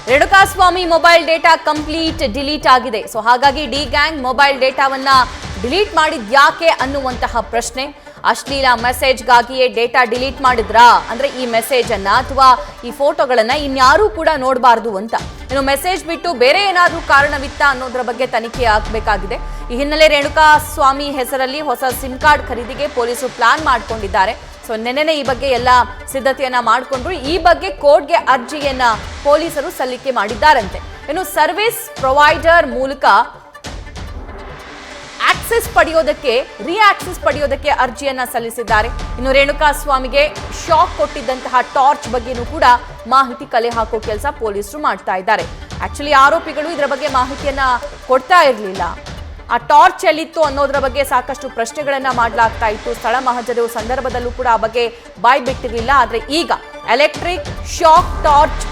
Renukaswamy mobile data complete delete ಆಗಿದೆ. So ಹಾಗಾಗಿ D gang mobile ಡೇಟಾವನ್ನ ಡಿಲೀಟ್ ಮಾಡಿದ್ಯಾಕೆ ಅನ್ನುವಂತಹ ಪ್ರಶ್ನೆ. ಅಶ್ಲೀಲ ಮೆಸೇಜ್ಗಾಗಿಯೇ ಡೇಟಾ ಡಿಲೀಟ್ ಮಾಡಿದ್ರಾ ಅಂದ್ರೆ ಈ ಮೆಸೇಜ್ ಅನ್ನ ಅಥವಾ ಈ ಫೋಟೋಗಳನ್ನ ಇನ್ಯಾರೂ ಕೂಡ ನೋಡಬಾರ್ದು ಅಂತ. ಇನ್ನು ಮೆಸೇಜ್ ಬಿಟ್ಟು ಬೇರೆ ಏನಾದರೂ ಕಾರಣವಿತ್ತ ಅನ್ನೋದ್ರ ಬಗ್ಗೆ ತನಿಖೆ ಆಗಬೇಕಾಗಿದೆ. ಈ ಹಿನ್ನೆಲೆ ರೇಣುಕಾಸ್ವಾಮಿ ಹೆಸರಲ್ಲಿ ಹೊಸ ಸಿಮ್ ಕಾರ್ಡ್ ಖರೀದಿಗೆ ಪೊಲೀಸರು ಪ್ಲಾನ್ ಮಾಡಿಕೊಂಡಿದ್ದಾರೆ. ಸೊ ನೆನ್ನೆನೇ ಈ ಬಗ್ಗೆ ಎಲ್ಲ ಸಿದ್ಧತೆಯನ್ನ ಮಾಡಿಕೊಂಡ್ರು. ಈ ಬಗ್ಗೆ ಕೋರ್ಟ್ಗೆ ಅರ್ಜಿಯನ್ನ ಪೊಲೀಸರು ಸಲ್ಲಿಕೆ ಮಾಡಿದ್ದಾರಂತೆ. ಇನ್ನು ಸರ್ವಿಸ್ ಪ್ರೊವೈಡರ್ ಮೂಲಕ ಆಕ್ಸೆಸ್ ಪಡೆಯೋದಕ್ಕೆ ಆಕ್ಸೆಸ್ ಪಡೆಯೋದಕ್ಕೆ ಅರ್ಜಿಯನ್ನ ಸಲ್ಲಿಸಿದ್ದಾರೆ. ಇನ್ನು ರೇಣುಕಾಸ್ವಾಮಿಗೆ ಶಾಕ್ ಕೊಟ್ಟಿದ್ದಂತಹ ಟಾರ್ಚ್ ಬಗ್ಗೆನೂ ಕೂಡ ಮಾಹಿತಿ ಕಲೆ ಹಾಕೋ ಕೆಲಸ ಪೊಲೀಸರು ಮಾಡ್ತಾ ಇದ್ದಾರೆ. ಆಕ್ಚುಲಿ ಆರೋಪಿಗಳು ಇದರ ಬಗ್ಗೆ ಮಾಹಿತಿಯನ್ನ ಕೊಡ್ತಾ ಇರಲಿಲ್ಲ. ಆ ಟಾರ್ಚ್ ಎಲ್ಲಿತ್ತು ಅನ್ನೋದ್ರ ಬಗ್ಗೆ ಸಾಕಷ್ಟು ಪ್ರಶ್ನೆಗಳನ್ನ ಮಾಡಲಾಗ್ತಾ ಇತ್ತು. ಸ್ಥಳ ಮಹಜರು ಸಂದರ್ಭದಲ್ಲೂ ಕೂಡ ಆ ಬಗ್ಗೆ ಬಾಯ್ ಬಿಟ್ಟಿರಲಿಲ್ಲ. ಆದ್ರೆ ಈಗ ಎಲೆಕ್ಟ್ರಿಕ್ ಶಾಕ್ ಟಾರ್ಚ್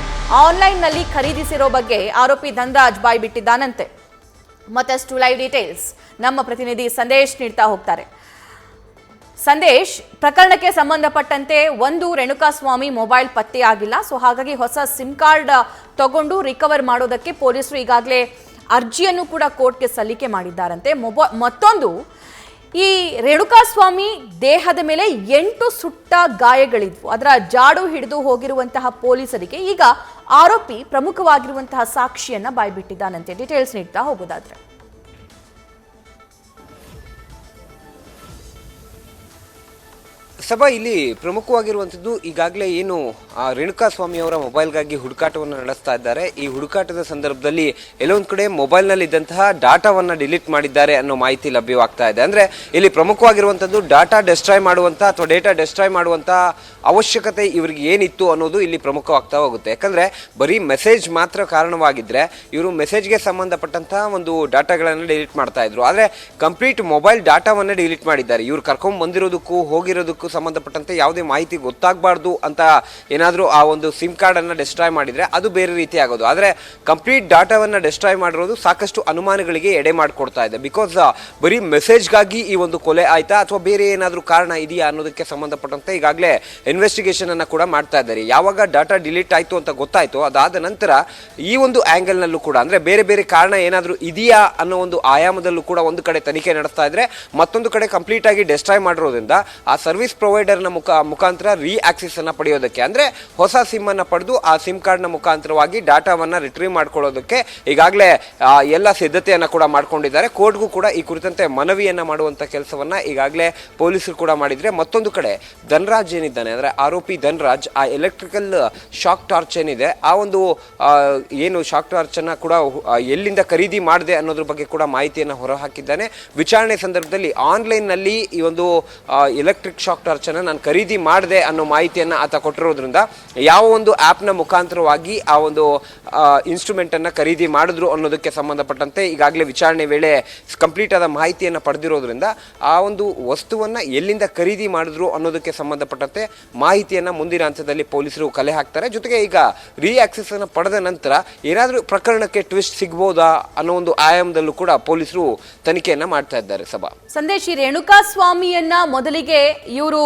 ಆನ್ಲೈನ್ ನಲ್ಲಿ ಖರೀದಿಸಿರೋ ಬಗ್ಗೆ ಆರೋಪಿ ಧನರಾಜ್ ಬಾಯ್ ಬಿಟ್ಟಿದ್ದಾನಂತೆ. ಮತ್ತಷ್ಟು ಲೈವ್ ಡೀಟೇಲ್ಸ್ ನಮ್ಮ ಪ್ರತಿನಿಧಿ ಸಂದೇಶ್ ನೀಡ್ತಾ ಹೋಗ್ತಾರೆ. ಸಂದೇಶ್, ಪ್ರಕರಣಕ್ಕೆ ಸಂಬಂಧಪಟ್ಟಂತೆ ಒಂದು ರೇಣುಕಾಸ್ವಾಮಿ ಮೊಬೈಲ್ ಪತ್ತೆಯಾಗಿಲ್ಲ. ಸೊ ಹಾಗಾಗಿ ಹೊಸ ಸಿಮ್ ಕಾರ್ಡ್ ತಗೊಂಡು ರಿಕವರ್ ಮಾಡೋದಕ್ಕೆ ಪೊಲೀಸರು ಈಗಾಗಲೇ ಅರ್ಜಿಯನ್ನು ಕೂಡ ಕೋರ್ಟ್ಗೆ ಸಲ್ಲಿಕೆ ಮಾಡಿದ್ದಾರಂತೆ. ಮತ್ತೊಂದು, ಈ ರೇಣುಕಾಸ್ವಾಮಿ ದೇಹದ ಮೇಲೆ 8 ಸುಟ್ಟ ಗಾಯಗಳಿದ್ವು. ಅದರ ಜಾಡು ಹಿಡಿದು ಹೋಗಿರುವಂತಹ ಪೊಲೀಸರಿಗೆ ಈಗ ಆರೋಪಿ ಪ್ರಮುಖವಾಗಿರುವಂತಹ ಸಾಕ್ಷಿಯನ್ನ ಬಾಯ್ಬಿಟ್ಟಿದ್ದಾನಂತೆ. ಡೀಟೇಲ್ಸ್ ನೀಡ್ತಾ ಹೋಗೋದಾದ್ರೆ ಸಭಾ, ಇಲ್ಲಿ ಪ್ರಮುಖವಾಗಿರುವಂಥದ್ದು ಈಗಾಗಲೇ ಏನು ರೇಣುಕಾಸ್ವಾಮಿ ಅವರ ಮೊಬೈಲ್ಗಾಗಿ ಹುಡುಕಾಟವನ್ನು ನಡೆಸ್ತಾ ಇದ್ದಾರೆ. ಈ ಹುಡುಕಾಟದ ಸಂದರ್ಭದಲ್ಲಿ ಎಲ್ಲೊಂದು ಕಡೆ ಮೊಬೈಲ್ನಲ್ಲಿ ಇದ್ದಂತಹ ಡಾಟಾವನ್ನು ಡಿಲೀಟ್ ಮಾಡಿದ್ದಾರೆ ಅನ್ನೋ ಮಾಹಿತಿ ಲಭ್ಯವಾಗ್ತಾ ಇದೆ. ಅಂದರೆ ಇಲ್ಲಿ ಪ್ರಮುಖವಾಗಿರುವಂಥದ್ದು ಡಾಟಾ ಡೆಸ್ಟ್ರಾಯ್ ಮಾಡುವಂಥ ಅಥವಾ ಡೇಟಾ ಡೆಸ್ಟ್ರಾಯ್ ಮಾಡುವಂಥ ಅವಶ್ಯಕತೆ ಇವರಿಗೆ ಏನಿತ್ತು ಅನ್ನೋದು ಇಲ್ಲಿ ಪ್ರಮುಖವಾಗ್ತಾ ಹೋಗುತ್ತೆ. ಯಾಕಂದರೆ ಬರೀ ಮೆಸೇಜ್ ಮಾತ್ರ ಕಾರಣವಾಗಿದ್ದರೆ ಇವರು ಮೆಸೇಜ್ಗೆ ಸಂಬಂಧಪಟ್ಟಂಥ ಒಂದು ಡಾಟಾಗಳನ್ನು ಡಿಲೀಟ್ ಮಾಡ್ತಾ ಇದ್ರು. ಆದರೆ ಕಂಪ್ಲೀಟ್ ಮೊಬೈಲ್ ಡಾಟಾವನ್ನೇ ಡಿಲೀಟ್ ಮಾಡಿದ್ದಾರೆ. ಇವ್ರು ಕರ್ಕೊಂಡು ಬಂದಿರೋದಕ್ಕೂ ಹೋಗಿರೋದಕ್ಕೂ ಸಂಬಂಧಪಟ್ಟಂತೆ ಯಾವುದೇ ಮಾಹಿತಿ ಗೊತ್ತಾಗಬಾರ್ದು ಅಂತ ಏನಾದರೂ ಆ ಒಂದು ಸಿಮ್ ಕಾರ್ಡನ್ನು ಡೆಸ್ಟ್ರಾಯ್ ಮಾಡಿದರೆ ಅದು ಬೇರೆ ರೀತಿ ಆಗೋದು. ಆದರೆ ಕಂಪ್ಲೀಟ್ ಡಾಟಾವನ್ನು ಡೆಸ್ಟ್ರಾಯ್ ಮಾಡಿರೋದು ಸಾಕಷ್ಟು ಅನುಮಾನಗಳಿಗೆ ಎಡೆ ಮಾಡಿಕೊಡ್ತಾ ಇದೆ. ಬಿಕಾಸ್ ಬರೀ ಮೆಸೇಜ್ಗಾಗಿ ಈ ಒಂದು ಕೊಲೆ ಆಯ್ತಾ ಅಥವಾ ಬೇರೆ ಏನಾದರೂ ಕಾರಣ ಇದೆಯಾ ಅನ್ನೋದಕ್ಕೆ ಸಂಬಂಧಪಟ್ಟಂತೆ ಈಗಾಗಲೇ ಇನ್ವೆಸ್ಟಿಗೇಷನ್ ಅನ್ನು ಕೂಡ ಮಾಡ್ತಾ ಇದ್ದಾರೆ. ಯಾವಾಗ ಡಾಟಾ ಡಿಲೀಟ್ ಆಯಿತು ಅಂತ ಗೊತ್ತಾಯಿತು, ಅದಾದ ನಂತರ ಈ ಒಂದು ಆ್ಯಂಗಲ್ನಲ್ಲೂ ಕೂಡ ಅಂದರೆ ಬೇರೆ ಬೇರೆ ಕಾರಣ ಏನಾದರೂ ಇದೆಯಾ ಅನ್ನೋ ಒಂದು ಆಯಾಮದಲ್ಲೂ ಕೂಡ ಒಂದು ಕಡೆ ತನಿಖೆ ನಡೆಸ್ತಾ ಇದ್ರೆ, ಮತ್ತೊಂದು ಕಡೆ ಕಂಪ್ಲೀಟ್ ಆಗಿ ಡೆಸ್ಟ್ರಾಯ್ ಮಾಡಿರೋದ್ರಿಂದ ಆ ಸರ್ವಿಸ್ ಪ್ರೊವೈಡರ್ನ ಮುಖಾಂತರ ಆಕ್ಸೆಸ್ ಅನ್ನು ಪಡೆಯೋದಕ್ಕೆ ಅಂದರೆ ಹೊಸ ಸಿಮ್ ಅನ್ನು ಪಡೆದು ಆ ಸಿಮ್ ಕಾರ್ಡ್ನ ಮುಖಾಂತರವಾಗಿ ಡಾಟಾವನ್ನು ರಿಟ್ರೀವ್ ಮಾಡ್ಕೊಳ್ಳೋದಕ್ಕೆ ಈಗಾಗಲೇ ಎಲ್ಲ ಸಿದ್ಧತೆಯನ್ನು ಕೂಡ ಮಾಡ್ಕೊಂಡಿದ್ದಾರೆ. ಕೋರ್ಟ್ಗೂ ಕೂಡ ಈ ಕುರಿತಂತೆ ಮನವಿಯನ್ನು ಮಾಡುವಂಥ ಕೆಲಸವನ್ನು ಈಗಾಗಲೇ ಪೊಲೀಸರು ಕೂಡ ಮಾಡಿದರೆ, ಮತ್ತೊಂದು ಕಡೆ ಧನರಾಜ್ ಏನಿದ್ದಾನೆ ಅಂದರೆ ಆರೋಪಿ ಧನರಾಜ್ ಆ ಎಲೆಕ್ಟ್ರಿಕಲ್ ಶಾಕ್ ಟಾರ್ಚ್ ಏನಿದೆ ಆ ಒಂದು ಏನು ಶಾಕ್ ಟಾರ್ಚನ್ನು ಕೂಡ ಎಲ್ಲಿಂದ ಖರೀದಿ ಮಾಡಿದೆ ಅನ್ನೋದ್ರ ಬಗ್ಗೆ ಕೂಡ ಮಾಹಿತಿಯನ್ನು ಹೊರಹಾಕಿದ್ದಾನೆ. ವಿಚಾರಣೆ ಸಂದರ್ಭದಲ್ಲಿ ಆನ್ಲೈನ್ನಲ್ಲಿ ಈ ಒಂದು ಎಲೆಕ್ಟ್ರಿಕ್ ಶಾಕ್ ಟಾರ್ಚನ್ನು ನಾನು ಖರೀದಿ ಮಾಡಿದೆ ಅನ್ನೋ ಮಾಹಿತಿಯನ್ನು ಆತ ಕೊಟ್ಟಿರೋದ್ರಿಂದ ಯಾವ ಒಂದು ಆ್ಯಪ್ನ ಮುಖಾಂತರವಾಗಿ ಆ ಒಂದು ಇನ್ಸ್ಟ್ರೂಮೆಂಟನ್ನು ಖರೀದಿ ಮಾಡಿದ್ರು ಅನ್ನೋದಕ್ಕೆ ಸಂಬಂಧಪಟ್ಟಂತೆ ಈಗಾಗಲೇ ವಿಚಾರಣೆ ವೇಳೆ ಕಂಪ್ಲೀಟ್ ಆದ ಮಾಹಿತಿಯನ್ನು ಪಡೆದಿರೋದ್ರಿಂದ ಆ ಒಂದು ವಸ್ತುವನ್ನು ಎಲ್ಲಿಂದ ಖರೀದಿ ಮಾಡಿದ್ರು ಅನ್ನೋದಕ್ಕೆ ಸಂಬಂಧಪಟ್ಟಂತೆ ಮಾಹಿತಿಯನ್ನು ಮುಂದಿನ ಹಂತದಲ್ಲಿ ಪೊಲೀಸರು ಕಲೆ ಹಾಕ್ತಾರೆ. ಜೊತೆಗೆ ಈಗ ಆಕ್ಸೆಸ್ ಅನ್ನು ಪಡೆದ ನಂತರ ಏನಾದರೂ ಪ್ರಕರಣಕ್ಕೆ ಟ್ವಿಸ್ಟ್ ಸಿಗ್ಬೋದಾ ಅನ್ನೋ ಒಂದು ಆಯಾಮದಲ್ಲೂ ಕೂಡ ಪೊಲೀಸರು ತನಿಖೆಯನ್ನು ಮಾಡ್ತಾ ಇದ್ದಾರೆ. ಸಭಾ, ಸಂದೇಶ್, ರೇಣುಕಾಸ್ವಾಮಿಯನ್ನ ಮೊದಲಿಗೆ ಇವರು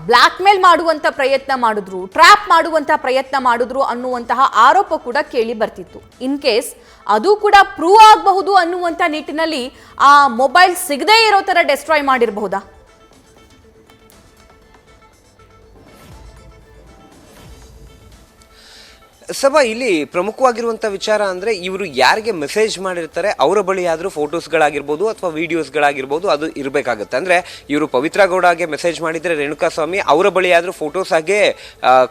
ಬ್ಲಾಕ್ ಮೇಲ್ ಮಾಡುವಂತ ಪ್ರಯತ್ನ ಮಾಡಿದ್ರು, ಟ್ರ್ಯಾಪ್ ಮಾಡುವಂತ ಪ್ರಯತ್ನ ಮಾಡಿದ್ರು ಅನ್ನುವಂತಹ ಆರೋಪ ಕೂಡ ಕೇಳಿ ಬರ್ತಿತ್ತು. ಇನ್ ಕೇಸ್ ಅದು ಕೂಡ ಪ್ರೂವ್ ಆಗಬಹುದು ಅನ್ನುವಂತ ನಿಟ್ಟಿನಲ್ಲಿ ಆ ಮೊಬೈಲ್ ಸಿಗದೇ ಇರೋ ತರ ಡೆಸ್ಟ್ರಾಯ್ ಮಾಡಿರಬಹುದಾ? ಸಭಾ, ಇಲ್ಲಿ ಪ್ರಮುಖವಾಗಿರುವಂಥ ವಿಚಾರ ಅಂದರೆ ಇವರು ಯಾರಿಗೆ ಮೆಸೇಜ್ ಮಾಡಿರ್ತಾರೆ ಅವರ ಬಳಿ ಆದರೂ ಫೋಟೋಸ್ಗಳಾಗಿರ್ಬೋದು ಅಥವಾ ವಿಡಿಯೋಸ್ಗಳಾಗಿರ್ಬೋದು ಅದು ಇರಬೇಕಾಗುತ್ತೆ. ಅಂದರೆ ಇವರು ಪವಿತ್ರ ಗೌಡಗೆ ಮೆಸೇಜ್ ಮಾಡಿದರೆ ರೇಣುಕಾಸ್ವಾಮಿ ಅವರ ಬಳಿ ಆದರೂ ಫೋಟೋಸ್ ಹಾಗೆ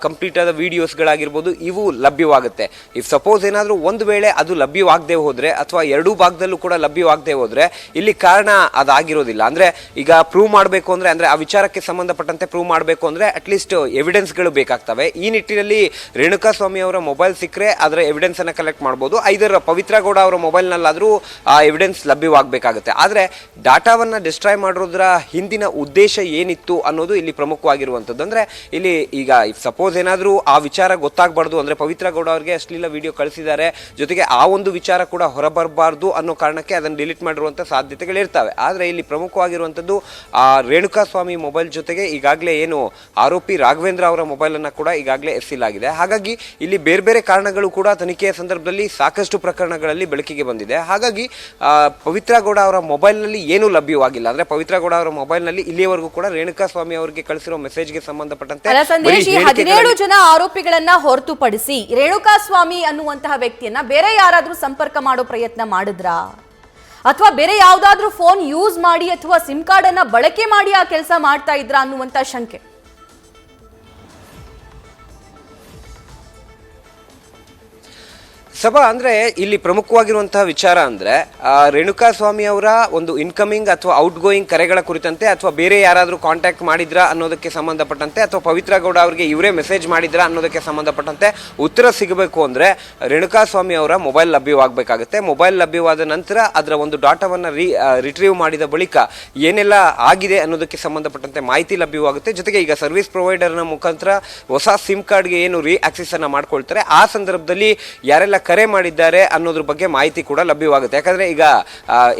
ಕಂಪ್ಲೀಟ್ ಆದ ವಿಡಿಯೋಸ್ಗಳಾಗಿರ್ಬೋದು ಇವು ಲಭ್ಯವಾಗುತ್ತೆ. ಇಫ್ ಸಪೋಸ್ ಏನಾದರೂ ಒಂದು ವೇಳೆ ಅದು ಲಭ್ಯವಾಗದೆ ಹೋದರೆ ಅಥವಾ ಎರಡೂ ಭಾಗದಲ್ಲೂ ಕೂಡ ಲಭ್ಯವಾಗದೆ ಹೋದರೆ ಇಲ್ಲಿ ಕಾರಣ ಅದಾಗಿರೋದಿಲ್ಲ. ಅಂದರೆ ಈಗ ಪ್ರೂವ್ ಮಾಡಬೇಕು ಅಂದರೆ ಆ ವಿಚಾರಕ್ಕೆ ಸಂಬಂಧಪಟ್ಟಂತೆ ಪ್ರೂವ್ ಮಾಡಬೇಕು ಅಂದರೆ ಅಟ್ಲೀಸ್ಟ್ ಎವಿಡೆನ್ಸ್ಗಳು ಬೇಕಾಗ್ತವೆ. ಈ ನಿಟ್ಟಿನಲ್ಲಿ ರೇಣುಕಾಸ್ವಾಮಿ ಅವರ ಮೊಬೈಲ್ ಸಿಕ್ಕರೆ ಅದರ ಎವಿಡೆನ್ಸ್ ಅನ್ನು ಕಲೆಕ್ಟ್ ಮಾಡಬಹುದು. ಐದರ ಪವಿತ್ರ ಗೌಡ ಅವರ ಮೊಬೈಲ್ನಲ್ಲಾದರೂ ಆ ಎವಿಡೆನ್ಸ್ ಲಭ್ಯವಾಗಬೇಕಾಗುತ್ತೆ. ಆದರೆ ಡಾಟಾವನ್ನು ಡಿಸ್ಟ್ರಾಯ್ ಮಾಡೋದ್ರ ಹಿಂದಿನ ಉದ್ದೇಶ ಏನಿತ್ತು ಅನ್ನೋದು ಇಲ್ಲಿ ಪ್ರಮುಖವಾಗಿರುವಂಥದ್ದು. ಅಂದರೆ ಇಲ್ಲಿ ಈಗ ಸಪೋಸ್ ಏನಾದರೂ ಆ ವಿಚಾರ ಗೊತ್ತಾಗಬಾರ್ದು ಅಂದರೆ ಪವಿತ್ರ ಗೌಡ ಅವರಿಗೆ ಅಶ್ಲೀಲ ವಿಡಿಯೋ ಕಳಿಸಿದ್ದಾರೆ, ಜೊತೆಗೆ ಆ ಒಂದು ವಿಚಾರ ಕೂಡ ಹೊರಬರಬಾರ್ದು ಅನ್ನೋ ಕಾರಣಕ್ಕೆ ಅದನ್ನು ಡಿಲೀಟ್ ಮಾಡಿರುವಂಥ ಸಾಧ್ಯತೆಗಳಿರ್ತವೆ. ಆದರೆ ಇಲ್ಲಿ ಪ್ರಮುಖವಾಗಿರುವಂಥದ್ದು ಆ ರೇಣುಕಾಸ್ವಾಮಿ ಮೊಬೈಲ್ ಜೊತೆಗೆ ಈಗಾಗಲೇ ಏನು ಆರೋಪಿ ರಾಘವೇಂದ್ರ ಅವರ ಮೊಬೈಲನ್ನು ಕೂಡ ಈಗಾಗಲೇ ಎಸ್ಸಿಲಾಗಿದೆ. ಹಾಗಾಗಿ ಇಲ್ಲಿ ಬೇರೆ ಬೇರೆ ಬೇರೆ ಕಾರಣಗಳು ಕೂಡ ತನಿಖೆಯ ಸಂದರ್ಭದಲ್ಲಿ ಸಾಕಷ್ಟು ಪ್ರಕರಣಗಳಲ್ಲಿ ಬೆಳಕಿಗೆ ಬಂದಿದೆ. ಹಾಗಾಗಿ ಪವಿತ್ರ ಗೌಡ ಅವರ ಮೊಬೈಲ್ನಲ್ಲಿ ಏನೂ ಲಭ್ಯವಾಗಿಲ್ಲ. ಅಂದ್ರೆ ಪವಿತ್ರ ಗೌಡ ಅವರ ಮೊಬೈಲ್ನಲ್ಲಿ ಇಲ್ಲಿಯವರೆಗೂ ಕೂಡ ರೇಣುಕಾಸ್ವಾಮಿ ಅವರಿಗೆ ಕಳಿಸಿರೋ ಮೆಸೇಜ್ಗೆ ಸಂಬಂಧಪಟ್ಟಂತೆ 17 ಜನ ಆರೋಪಿಗಳನ್ನ ಹೊರತುಪಡಿಸಿ ರೇಣುಕಾಸ್ವಾಮಿ ಅನ್ನುವಂತಹ ವ್ಯಕ್ತಿಯನ್ನ ಬೇರೆ ಯಾರಾದ್ರೂ ಸಂಪರ್ಕ ಮಾಡೋ ಪ್ರಯತ್ನ ಮಾಡಿದ್ರಾ, ಅಥವಾ ಬೇರೆ ಯಾವ್ದಾದ್ರೂ ಫೋನ್ ಯೂಸ್ ಮಾಡಿ ಅಥವಾ ಸಿಮ್ ಕಾರ್ಡ್ ಅನ್ನ ಬಳಕೆ ಮಾಡಿ ಆ ಕೆಲಸ ಮಾಡ್ತಾ ಇದ್ರಾ ಅನ್ನುವಂತ ಶಂಕೆ. ಸಭಾ, ಅಂದ್ರೆ ಇಲ್ಲಿ ಪ್ರಮುಖವಾಗಿರುವಂತಹ ವಿಚಾರ ಅಂದ್ರೆ ರೇಣುಕಾಸ್ವಾಮಿ ಅವರ ಒಂದು ಇನ್ಕಮಿಂಗ್ ಅಥವಾ ಔಟ್ ಗೋಯಿಂಗ್ ಕರೆಗಳ ಕುರಿತಂತೆ ಅಥವಾ ಬೇರೆ ಯಾರಾದ್ರೂ ಕಾಂಟ್ಯಾಕ್ಟ್ ಮಾಡಿದ್ರಾ ಅನ್ನೋದಕ್ಕೆ ಸಂಬಂಧಪಟ್ಟಂತೆ ಅಥವಾ ಪವಿತ್ರ ಗೌಡ ಅವರಿಗೆ ಇವರೇ ಮೆಸೇಜ್ ಮಾಡಿದ್ರಾ ಅನ್ನೋದಕ್ಕೆ ಸಂಬಂಧಪಟ್ಟಂತೆ ಉತ್ತರ ಸಿಗಬೇಕು ಅಂದ್ರೆ ರೇಣುಕಾಸ್ವಾಮಿ ಅವರ ಮೊಬೈಲ್ ಲಭ್ಯವಾಗಬೇಕಾಗುತ್ತೆ. ಮೊಬೈಲ್ ಲಭ್ಯವಾದ ನಂತರ ಅದರ ಒಂದು ಡಾಟಾವನ್ನ ರಿಟ್ರೀವ್ ಮಾಡಿದ ಬಳಿಕ ಏನೆಲ್ಲ ಆಗಿದೆ ಅನ್ನೋದಕ್ಕೆ ಸಂಬಂಧಪಟ್ಟಂತೆ ಮಾಹಿತಿ ಲಭ್ಯವಾಗುತ್ತೆ. ಜೊತೆಗೆ ಈಗ ಸರ್ವಿಸ್ ಪ್ರೊವೈಡರ್ನ ಮುಖಾಂತರ ಹೊಸ ಸಿಮ್ ಕಾರ್ಡ್ಗೆ ಏನು ಆಕ್ಸೆಸ್ ಅನ್ನ ಮಾಡ್ಕೊಳ್ತಾರೆ, ಆ ಸಂದರ್ಭದಲ್ಲಿ ಯಾರೆಲ್ಲ ಕರೆ ಮಾಡಿದ್ದಾರೆ ಅನ್ನೋದ್ರ ಬಗ್ಗೆ ಮಾಹಿತಿ ಕೂಡ ಲಭ್ಯವಾಗುತ್ತೆ. ಯಾಕಂದ್ರೆ ಈಗ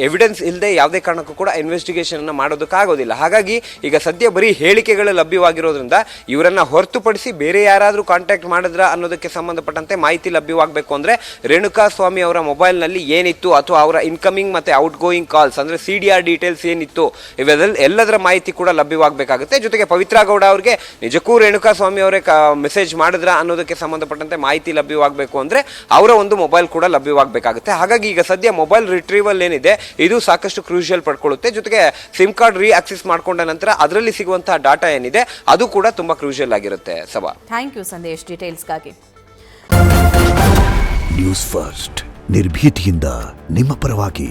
ಎವಿಡೆನ್ಸ್ ಇಲ್ಲದೆ ಯಾವುದೇ ಕಾರಣಕ್ಕೂ ಕೂಡ ಇನ್ವೆಸ್ಟಿಗೇಷನ್ ಅನ್ನ ಮಾಡೋದಕ್ಕಾಗೋದಿಲ್ಲ. ಹಾಗಾಗಿ ಈಗ ಸದ್ಯ ಬರೀ ಹೇಳಿಕೆಗಳು ಲಭ್ಯವಾಗಿರೋದ್ರಿಂದ ಇವರನ್ನ ಹೊರತುಪಡಿಸಿ ಬೇರೆ ಯಾರಾದ್ರೂ ಕಾಂಟ್ಯಾಕ್ಟ್ ಮಾಡಿದ್ರ ಅನ್ನೋದಕ್ಕೆ ಸಂಬಂಧಪಟ್ಟಂತೆ ಮಾಹಿತಿ ಲಭ್ಯವಾಗಬೇಕು ಅಂದ್ರೆ ರೇಣುಕಾಸ್ವಾಮಿ ಅವರ ಮೊಬೈಲ್ ನಲ್ಲಿ ಏನಿತ್ತು ಅಥವಾ ಅವರ ಇನ್ಕಮಿಂಗ್ ಮತ್ತೆ ಔಟ್ ಗೋಯಿಂಗ್ ಕಾಲ್ಸ್ ಅಂದ್ರೆ CDR ಡೀಟೇಲ್ಸ್ ಏನಿತ್ತು ಎಲ್ಲದರ ಮಾಹಿತಿ ಕೂಡ ಲಭ್ಯವಾಗಬೇಕಾಗುತ್ತೆ. ಜೊತೆಗೆ ಪವಿತ್ರ ಗೌಡ ಅವರಿಗೆ ನಿಜಕ್ಕೂ ರೇಣುಕಾಸ್ವಾಮಿ ಅವರೇ ಮೆಸೇಜ್ ಮಾಡಿದ್ರ ಅನ್ನೋದಕ್ಕೆ ಸಂಬಂಧಪಟ್ಟಂತೆ ಮಾಹಿತಿ ಲಭ್ಯವಾಗಬೇಕು ಅಂದ್ರೆ ಅವರ ಒಂದು ಮೊಬೈಲ್ ಕೂಡ ಲಭ್ಯವಾಗಬೇಕಾಗುತ್ತೆ. ಹಾಗಾಗಿ ಈಗ ಸದ್ಯ ಮೊಬೈಲ್ ರಿಟ್ರೀವಲ್ ಏನಿದೆ ಇದು ಸಾಕಷ್ಟು ಕ್ರೂಷಿಯಲ್ ಪಡ್ಕೊಳ್ಳುತ್ತೆ. ಜೊತೆಗೆ ಸಿಮ್ ಕಾರ್ಡ್ ಆಕ್ಸೆಸ್ ಮಾಡ್ಕೊಂಡ ನಂತರ ಅದರಲ್ಲಿ ಸಿಗುವಂತಹ ಡಾಟಾ ಏನಿದೆ ಅದು ಕೂಡ ತುಂಬಾ ಕ್ರೂಷಿಯಲ್ ಆಗಿರುತ್ತೆ. ಸಭಾ, ಥ್ಯಾಂಕ್ ಯು ಸಂದೇಶ್ ಡೀಟೇಲ್ಸ್ಗಾಗಿ. ನ್ಯೂಸ್ ಫಸ್ಟ್ ನಿರ್ಭೀತಿಯಿಂದ ನಿಮ್ಮ ಪರವಾಗಿ.